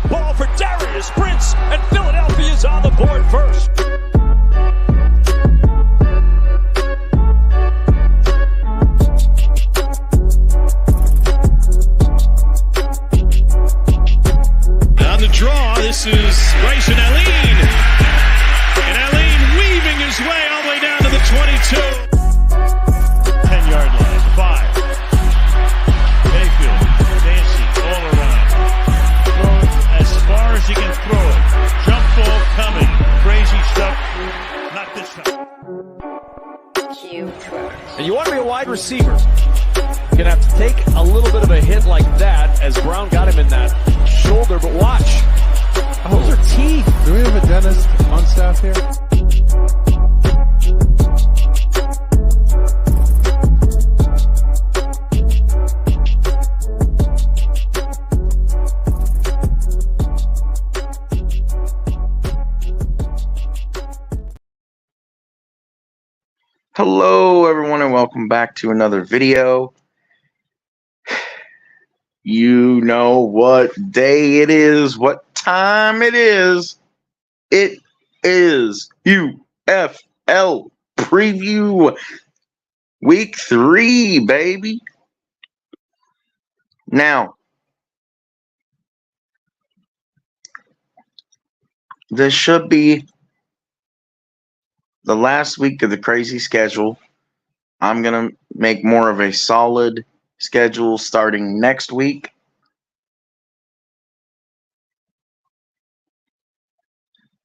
ball for Darius Prince, and Philadelphia's on the board first. On the draw, this is Grayson Allen. And Allen weaving his way all the way down to the 22. 10-yard line, 5. Mayfield, Dancy, all around. Throw as far as he can throw it. Jump ball coming. Crazy stuff. Not this time. And you want to be a wide receiver, you're going to have to take a little bit of a hit like that as Brown got him in that shoulder, but watch. Those are teeth. Do we have a dentist on staff here? Hello everyone and welcome back to another video. You know what day it is, what time it is. It is UFL preview week 3, baby. Now, this should be the last week of the crazy schedule. I'm going to make more of a solid schedule starting next week.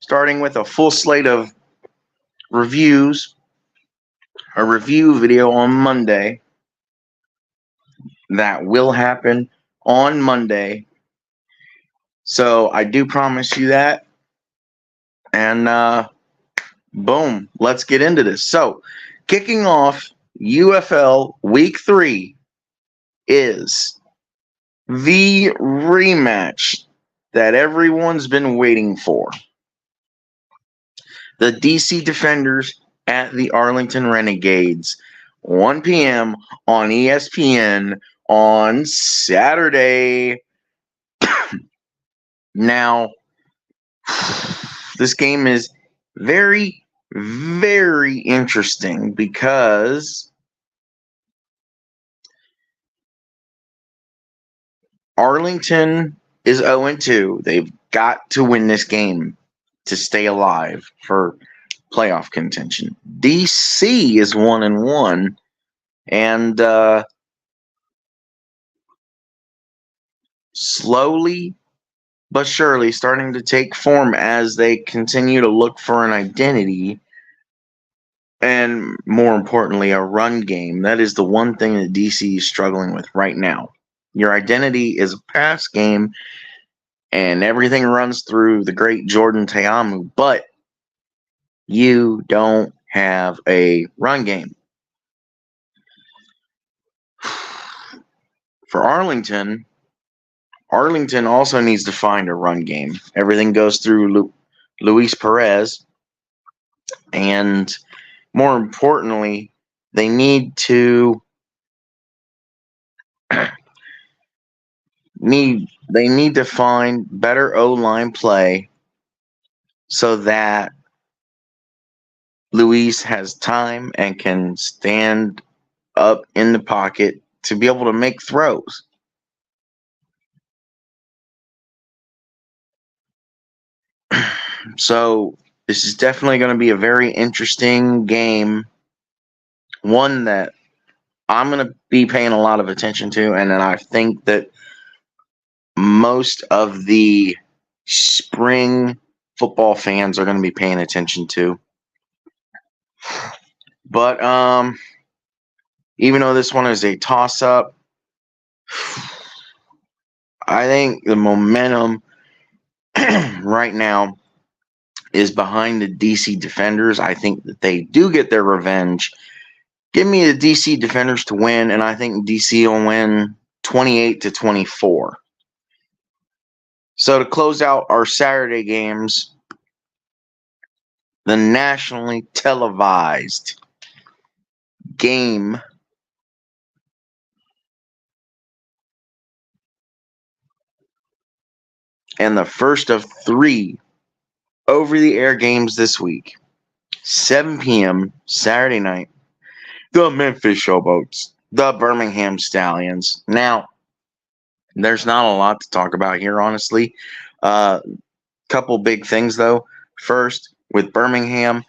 Starting with a full slate of reviews. A review video on Monday. That will happen on Monday. So I do promise you that. And boom, let's get into this. So, kicking off UFL Week 3 is the rematch that everyone's been waiting for. The DC Defenders at the Arlington Renegades, 1 p.m. on ESPN on Saturday. Now, this game is very interesting because Arlington is 0-2. They've got to win this game to stay alive for playoff contention. DC is 1-1, and slowly but surely starting to take form as they continue to look for an identity and, more importantly, a run game. That is the one thing that DC is struggling with right now. Your identity is a pass game, and everything runs through the great Jordan Ta'amu, but you don't have a run game. For Arlington also needs to find a run game. Everything goes through Luis Perez, and more importantly, they need to find better O-line play so that Luis has time and can stand up in the pocket to be able to make throws. So this is definitely going to be a very interesting game. One that I'm going to be paying a lot of attention to, and then I think that most of the spring football fans are going to be paying attention to. But even though this one is a toss-up, I think the momentum right now is behind the DC Defenders. I think that they do get their revenge. Give me the DC Defenders to win, and I think DC will win 28-24. So to close out our Saturday games, the nationally televised game and the first of 3 over-the-air games this week. 7 p.m. Saturday night. The Memphis Showboats, the Birmingham Stallions. Now, there's not a lot to talk about here, honestly. Couple big things, though. First, with Birmingham,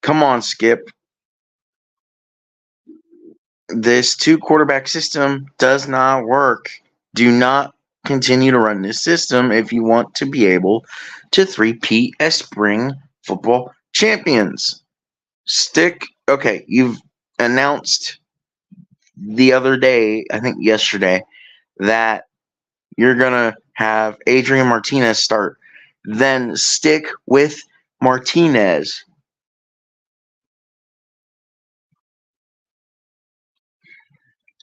come on, Skip. This 2-quarterback system does not work. Do not continue to run this system if you want to be able to three-peat as spring football champions. Okay, you've announced the other day, I think yesterday, that you're going to have Adrian Martinez start. Then stick with Martinez.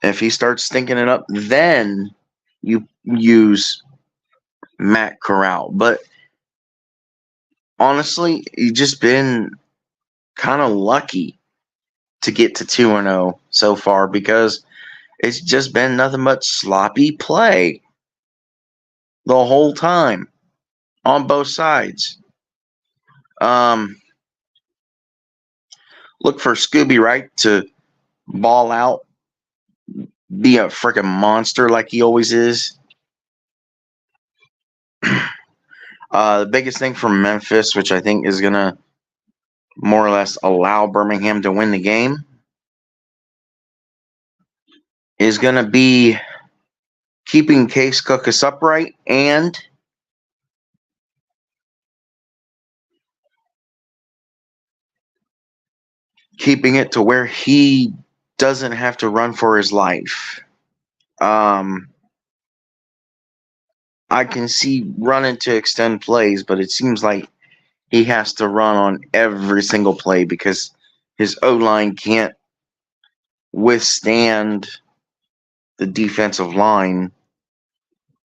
If he starts stinking it up, then you use Matt Corral. But honestly, you've just been kind of lucky to get to 2-0 so far because it's just been nothing but sloppy play the whole time on both sides. Look for Scooby Wright to ball out, be a freaking monster like he always is. The biggest thing from Memphis, which I think is going to more or less allow Birmingham to win the game, is going to be keeping Case Cookus upright and keeping it to where he doesn't have to run for his life. I can see running to extend plays, but it seems like he has to run on every single play because his O-line can't withstand the defensive line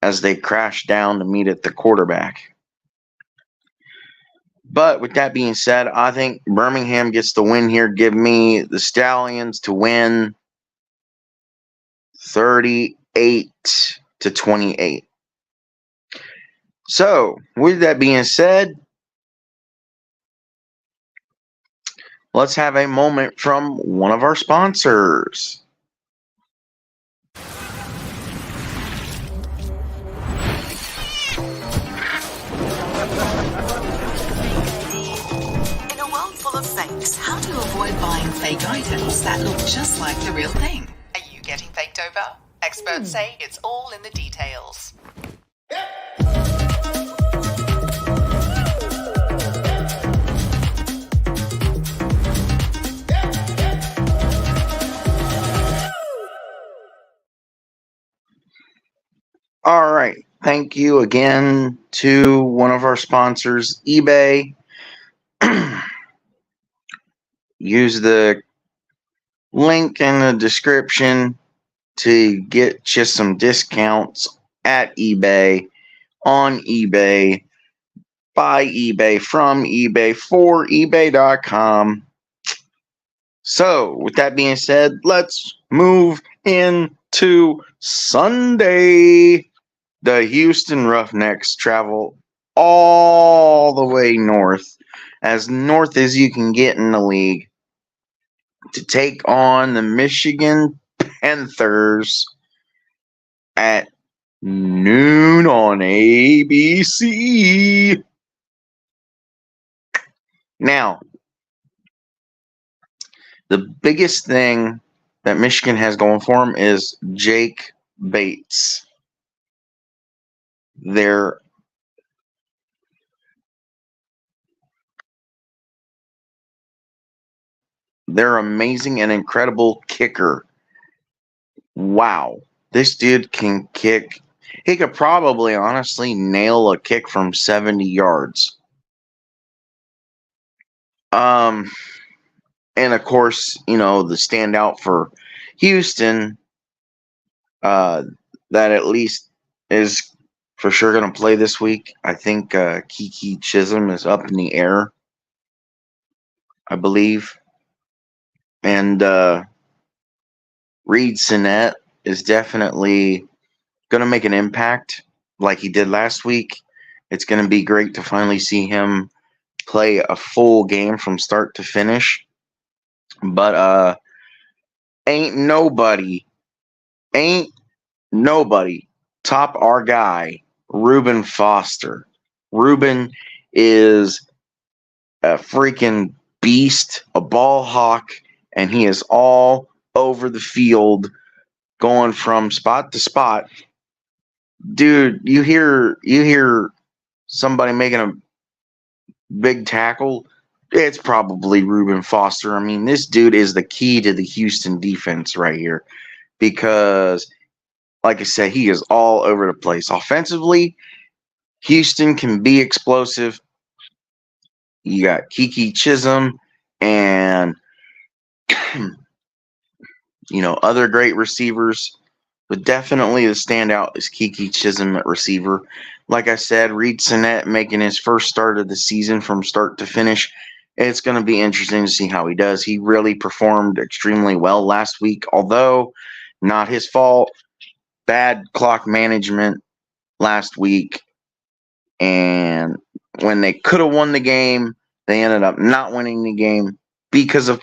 as they crash down to meet at the quarterback. But with that being said, I think Birmingham gets the win here. Give me the Stallions to win 38-28. So, with that being said, let's have a moment from one of our sponsors. In a world full of fakes, how do you avoid buying fake items that look just like the real thing? Are you getting faked over? Experts say it's all in the details. All right. Thank you again to one of our sponsors, eBay. Use the link in the description to get just some discounts at eBay, on eBay, by eBay, from eBay, for ebay.com. So, with that being said, let's move into Sunday. The Houston Roughnecks travel all the way north as you can get in the league, to take on the Michigan Panthers at noon on ABC. Now, the biggest thing that Michigan has going for them is Jake Bates. Their amazing and incredible kicker. Wow. This dude can kick. He could probably honestly nail a kick from 70 yards. And of course, the standout for Houston, that at least is for sure going to play this week. I think Kiki Chisholm is up in the air, I believe. And Reed Sinnett is definitely going to make an impact like he did last week. It's going to be great to finally see him play a full game from start to finish. But ain't nobody top our guy, Reuben Foster. Reuben is a freaking beast, a ball hawk, and he is all over the field going from spot to spot. Dude, you hear somebody making a big tackle, it's probably Reuben Foster. I mean, this dude is the key to the Houston defense right here because, like I said, he is all over the place. Offensively, Houston can be explosive. You got Kiki Chisholm and, other great receivers. But definitely the standout is Kiki Chisholm at receiver. Like I said, Reed Sinnett making his first start of the season from start to finish. It's going to be interesting to see how he does. He really performed extremely well last week, although not his fault. Bad clock management last week. And when they could have won the game, they ended up not winning the game because of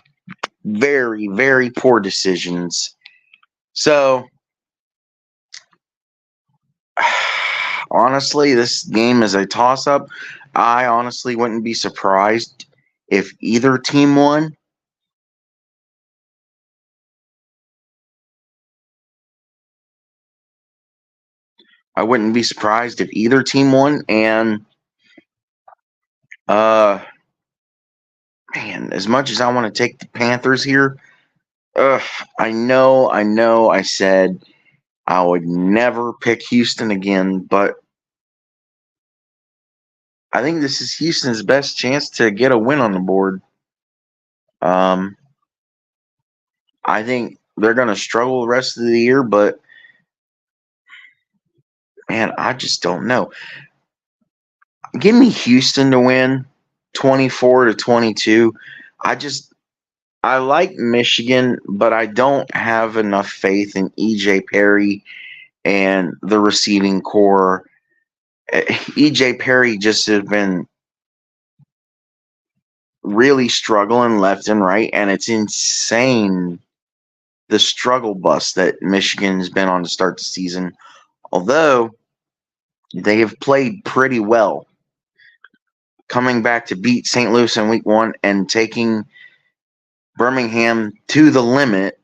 very, very poor decisions. So, honestly, this game is a toss-up. I honestly wouldn't be surprised if either team won. I wouldn't be surprised if either team won. And, man, as much as I want to take the Panthers here, I know I said I would never pick Houston again, but I think this is Houston's best chance to get a win on the board. I think they're going to struggle the rest of the year, but man, I just don't know. Give me Houston to win 24-22. I like Michigan, but I don't have enough faith in EJ Perry and the receiving core. EJ Perry just has been really struggling left and right, and it's insane the struggle bus that Michigan's been on to start the season. Although they have played pretty well, coming back to beat St. Louis in week 1 and taking Birmingham to the limit,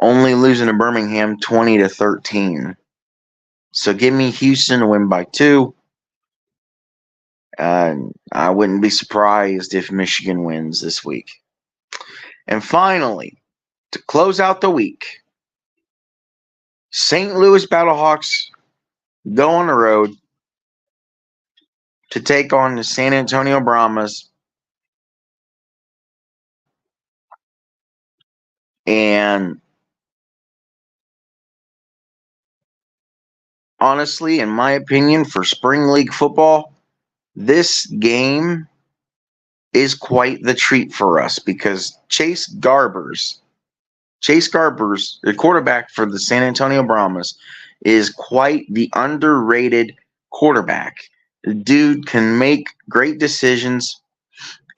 only losing to Birmingham 20-13. So give me Houston to win by 2. I wouldn't be surprised if Michigan wins this week. And finally, to close out the week, St. Louis Battlehawks go on the road to take on the San Antonio Brahmas. And honestly, in my opinion, for Spring League football, this game is quite the treat for us because Chase Garbers, the quarterback for the San Antonio Brahmas, is quite the underrated quarterback. The dude can make great decisions,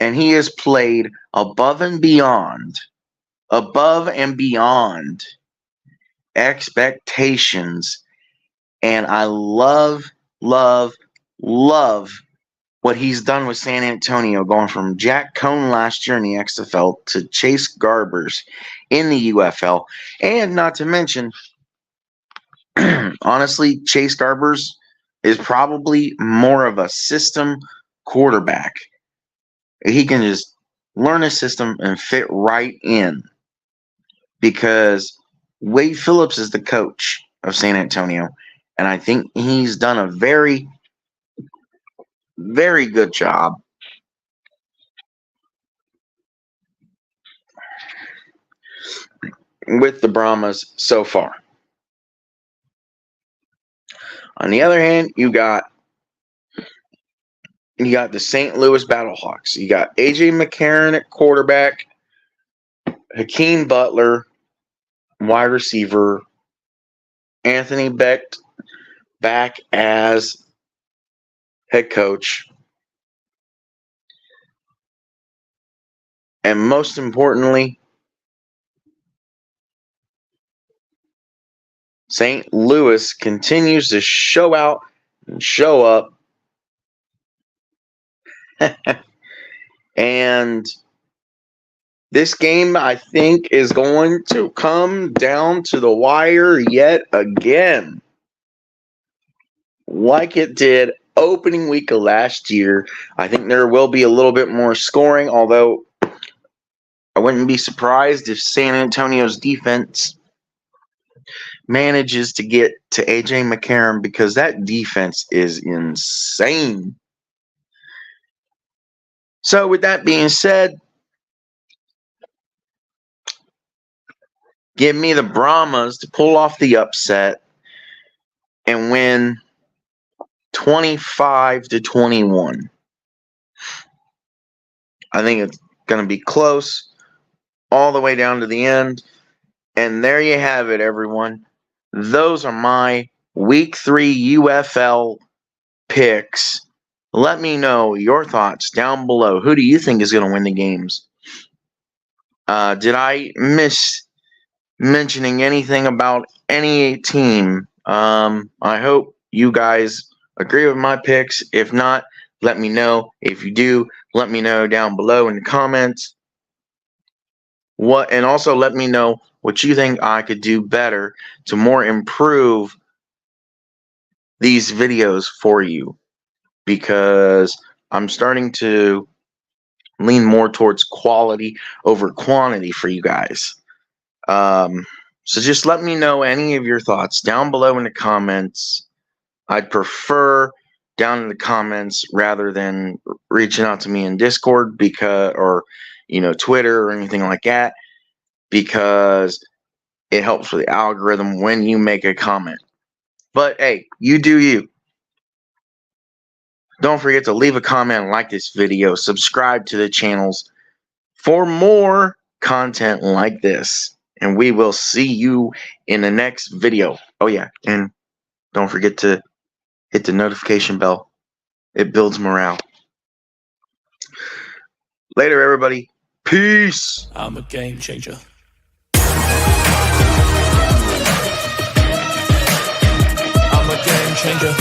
and he has played above and beyond expectations. And I love what he's done with San Antonio, going from Jack Cohn last year in the XFL to Chase Garbers in the UFL. And not to mention, honestly, Chase Garbers is probably more of a system quarterback. He can just learn a system and fit right in because Wade Phillips is the coach of San Antonio. And I think he's done a very, very good job with the Brahmas so far. On the other hand, you got the St. Louis Battlehawks. You got A.J. McCarron at quarterback, Hakeem Butler, wide receiver, Anthony back as head coach. And most importantly, St. Louis continues to show out and show up. And this game, I think, is going to come down to the wire yet again. Like it did opening week of last year. I think there will be a little bit more scoring, although I wouldn't be surprised if San Antonio's defense manages to get to A.J. McCarron, because that defense is insane. So with that being said, give me the Brahmas to pull off the upset and win 25-21. I think it's going to be close all the way down to the end. And there you have it, everyone. Those are my Week 3 UFL picks. Let me know your thoughts down below. Who do you think is going to win the games? Did I miss mentioning anything about any team? I hope you guys agree with my picks. If not, let me know. If you do, let me know down below in the comments. And also let me know what you think I could do better to more improve these videos for you, because I'm starting to lean more towards quality over quantity for you guys. So just let me know any of your thoughts down below in the comments. I'd prefer down in the comments rather than reaching out to me in Discord, or Twitter or anything like that, because it helps with the algorithm when you make a comment. But hey, you do you. Don't forget to leave a comment and like this video. Subscribe to the channels for more content like this. And we will see you in the next video. Oh yeah, and don't forget to hit the notification bell. It builds morale. Later, everybody. Peace. I'm a game changer. I'm a game changer.